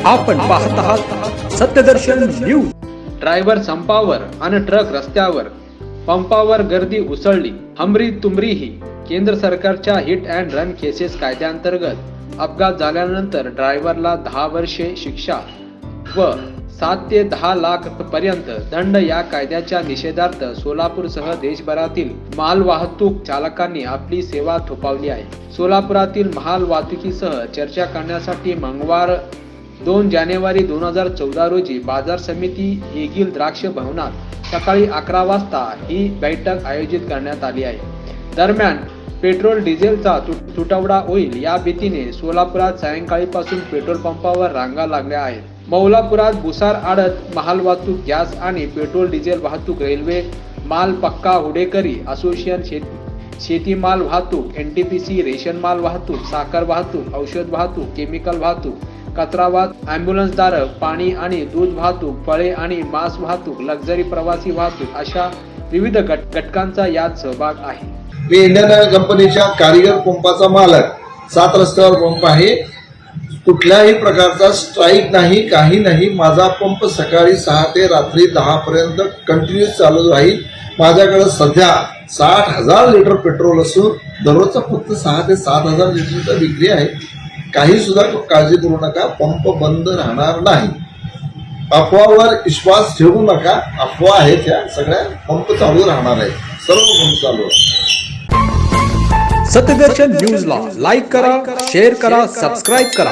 आपण पाहत आहात सत्यदर्शन न्यूज। ड्रायव्हर संपावर आणि ट्रक रस्त्यावर, पंपावर गर्दी उसळली। हमरी तुमरीही केंद्र सरकारच्या हिट अँड रन केसेस कायद्याअंतर्गत अपघात झाल्यानंतर ड्रायव्हरला 10 वर्षे शिक्षा व 7 ते 10 लाख पर्यंत दंड या कायद्याच्या निषेधार्थ सोलापूरसह देशभरातील माल वाहतूक चालकांनी आपली सेवा थोपवली आहे। सोलापुरातील माल वाहतुकीसह चर्चा करण्यासाठी मंगळवार 2 जानेवारी 2014 रोजी बाजार समिती हेगील द्राक्ष भवनात सकाळी 11 वाजता ही बैठक आयोजित करण्यात आली आहे। दरम्यान पेट्रोल डिझेलचा तुटवडा होईल या भीतीने सोलापुरात सायंकाळीपासून पेट्रोल पंपावर रांगा लागल्या आहेत। मौलापुरात भुसार आडत माल वाहतूक, गॅस आणि पेट्रोल डिझेल वाहतूक, रेल्वे माल पक्का हुडेकरी असोसिएशन, शेतीमाल वाहतूक, NTPC, रेशन माल वाहतूक, साखर वाहतूक, औषध वाहतूक, केमिकल वाहतूक, कचरा वाहतूक, ॲम्ब्युलन्सधारक, पाणी आणि दूध वाहतूक, फळे आणि मांस वाहतूक, लक्झरी प्रवासी वाहतूक अशा विविध घटकांचा यात सहभाग आहे। मी इंडियन ऑइल कंपनीच्या कारिगर पंपाचा मालक। 7 रस्त्यावर पंप आहे। कुठल्याही प्रकारचा स्ट्राईक नाही, काही नाही। माझा पंप सकाळी 6 ते रात्री 10 पर्यंत कंटिन्यूस चालू राहील। माझ्याकडे सध्या 60,000 लिटर पेट्रोल असून दररोजचा फक्त 6 ते 7,000 लिटरचा विक्री आहे। काही सुद्धा काळजी करू नका, पंप बंद राहणार नाही। अफवावर विश्वास ठेवू नका, अफवा आहेत ह्या सगळ्या। पंप चालू राहणार आहे, सर्व पंप चालू आहे। सत्यदर्शन न्यूजला लाईक करा, शेअर करा, सबस्क्राईब करा।